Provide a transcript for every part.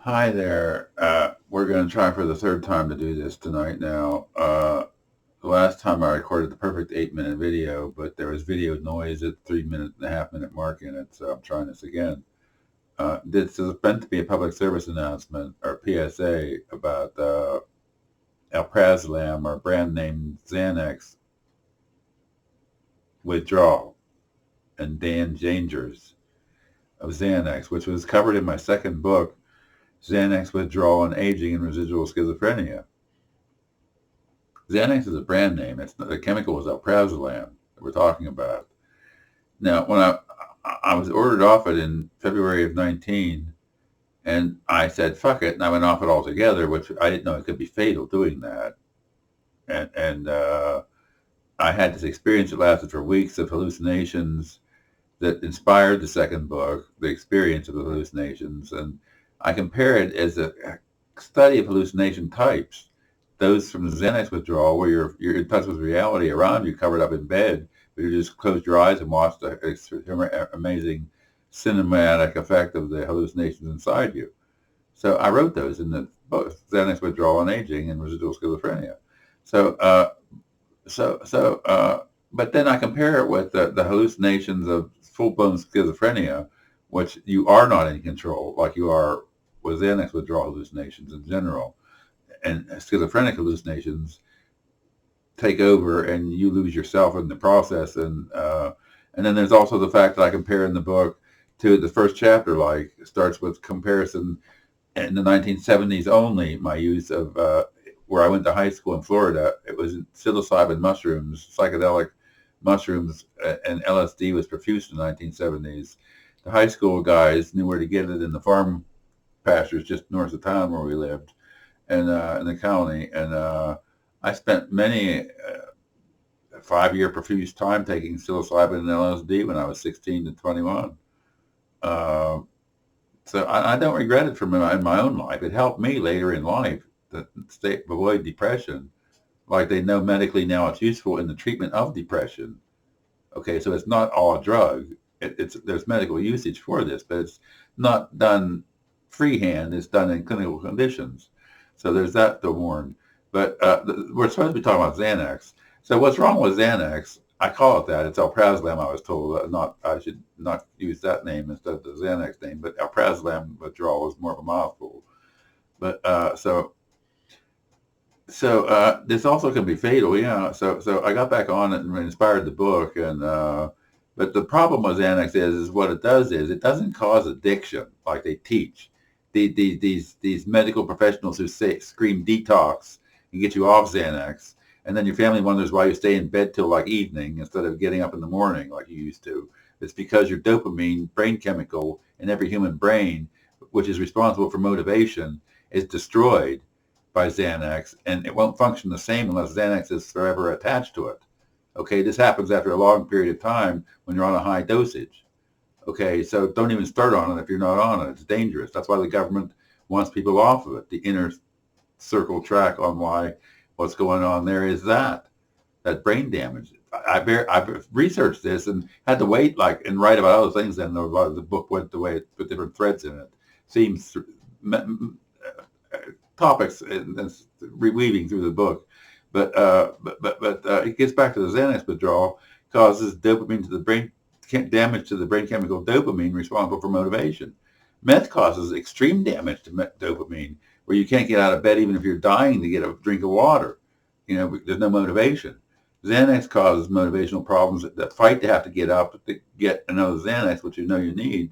Hi there. We're going to try for the third time to do this tonight now. The last time I recorded the perfect 8-minute video, but there was video noise at 3.5 minute mark in it, so I'm trying this again. This is meant to be a public service announcement or PSA about alprazolam, or brand name Xanax Withdrawal and dangers of Xanax, which was covered in my second book, Xanax Withdrawal Aging and Residual Schizophrenia. Xanax is a brand name. The chemical is alprazolam that we're talking about. Now, when I was ordered off it in February of 19, and I said, fuck it, and I went off it altogether, which I didn't know it could be fatal doing that. And I had this experience that lasted for weeks of hallucinations that inspired the second book, the experience of the hallucinations. And I compare it as a study of hallucination types. Those from the Xanax withdrawal, where you're in touch with reality around you, covered up in bed, but you just closed your eyes and watched the amazing cinematic effect of the hallucinations inside you. So I wrote those in the both Xanax Withdrawal and Aging and Residual Schizophrenia. So, but then I compare it with the hallucinations of full-blown schizophrenia, which you are not in control, like you are with Xanax withdrawal hallucinations in general. And schizophrenic hallucinations take over, and you lose yourself in the process. And then there's also the fact that I compare in the book to the first chapter, like it starts with comparison in the 1970s only. My use of where I went to high school in Florida, it was psilocybin mushrooms, psychedelic mushrooms, and LSD was profuse in the 1970s. The high school guys knew where to get it in the farm pastures just north of town where we lived, and in the county. And I spent many 5-year profuse time taking psilocybin and LSD when I was 16 to 21. So I don't regret it from in my own life. It helped me later in life to avoid depression. Like they know medically now it's useful in the treatment of depression. Okay, so it's not all a drug. There's medical usage for this, but it's not done freehand. It's done in clinical conditions. So there's that to warn. But we're supposed to be talking about Xanax. So what's wrong with Xanax? I call it that. It's alprazolam. I was told I should not use that name instead of the Xanax name. But alprazolam withdrawal is more of a mouthful. But this also can be fatal. Yeah. So I got back on it and inspired the book. And but the problem with Xanax is what it does is it doesn't cause addiction like they teach. These medical professionals who scream detox and get you off Xanax, and then your family wonders why you stay in bed till like evening instead of getting up in the morning like you used to. It's because your dopamine, brain chemical in every human brain, which is responsible for motivation, is destroyed by Xanax, and it won't function the same unless Xanax is forever attached to it. Okay, this happens after a long period of time when you're on a high dosage. Okay, so don't even start on it if you're not on it. It's dangerous. That's why the government wants people off of it. The inner circle track on what's going on there is that brain damage. I've researched this and had to wait and write about other things. Then the book went the way it put different threads in it. Seems topics and reweaving through the book, but it gets back to the Xanax withdrawal causes dopamine to the brain, damage to the brain chemical dopamine responsible for motivation. Meth causes extreme damage to dopamine, where you can't get out of bed even if you're dying to get a drink of water. There's no motivation. Xanax causes motivational problems that fight to have to get up to get another Xanax, which you know you need.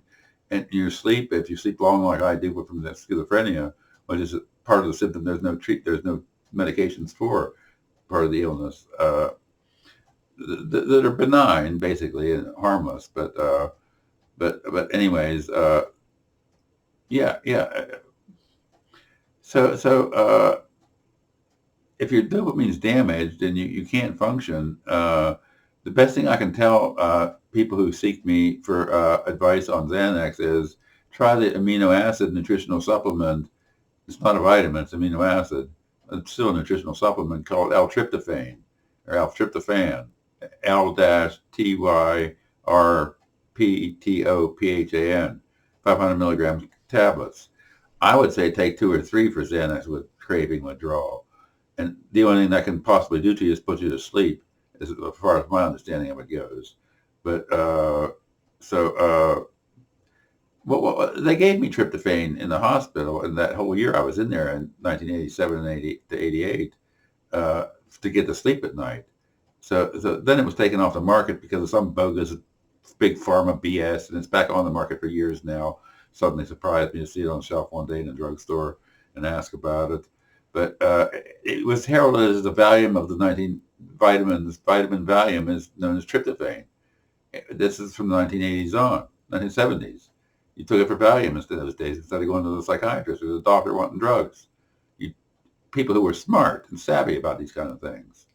And your sleep, if you sleep long like I do from the schizophrenia, which is part of the symptom, there's no medications for part of the illness that are benign basically and harmless. But anyways, yeah. So if your dopamine is damaged and you can't function, the best thing I can tell people who seek me for advice on Xanax is try the amino acid nutritional supplement. It's not a vitamin, it's amino acid. It's still a nutritional supplement called L-tryptophan or L-tryptophan. L-tyrptophan, 500 milligrams tablets. I would say take 2 or 3 for Xanax with craving withdrawal. And the only thing that can possibly do to you is put you to sleep, as far as my understanding of it goes. But so well, they gave me tryptophan in the hospital, and that whole year I was in there in 1987 and 80 to 88 to get to sleep at night. So then it was taken off the market because of some bogus big pharma BS, and it's back on the market for years now. Suddenly surprised me to see it on the shelf one day in a drugstore and ask about it. But it was heralded as the Valium of the 19 vitamins. Vitamin Valium is known as tryptophan. This is from the 1980s on, 1970s. You took it for Valium instead of those days, instead of going to the psychiatrist or the doctor wanting drugs. You people who were smart and savvy about these kind of things.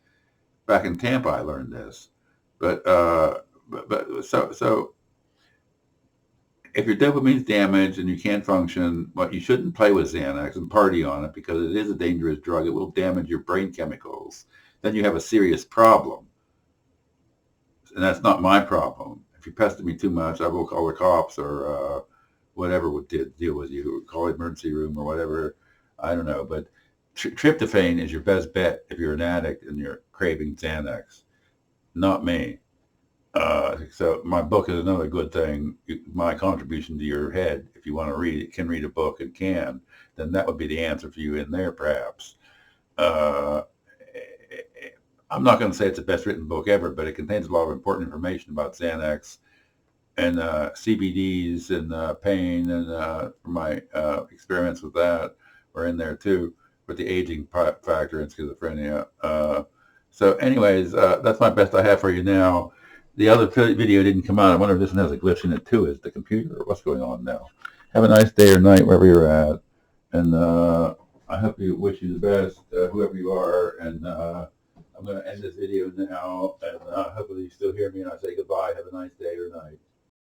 Back in Tampa, I learned this. But so if your dopamine's damaged and you can't function, well, you shouldn't play with Xanax and party on it because it is a dangerous drug. It will damage your brain chemicals. Then you have a serious problem. And that's not my problem. If you pester me too much, I will call the cops or whatever would deal with you, call the emergency room or whatever. I don't know. But tryptophan is your best bet if you're an addict and you're craving Xanax, not me. So my book is another good thing. My contribution to your head, if you want to read it, can read a book and can, then that would be the answer for you in there, perhaps. Uh, I'm not going to say it's the best written book ever, but it contains a lot of important information about Xanax and CBDs and pain, and my experiments with that are in there too, with the aging factor in schizophrenia. So anyways, that's my best I have for you now. The other video didn't come out. I wonder if this one has a glitch in it too. Is the computer? What's going on now? Have a nice day or night wherever you're at. And I hope you wish you the best, whoever you are. And I'm going to end this video now. And hopefully you still hear me and I say goodbye. Have a nice day or night.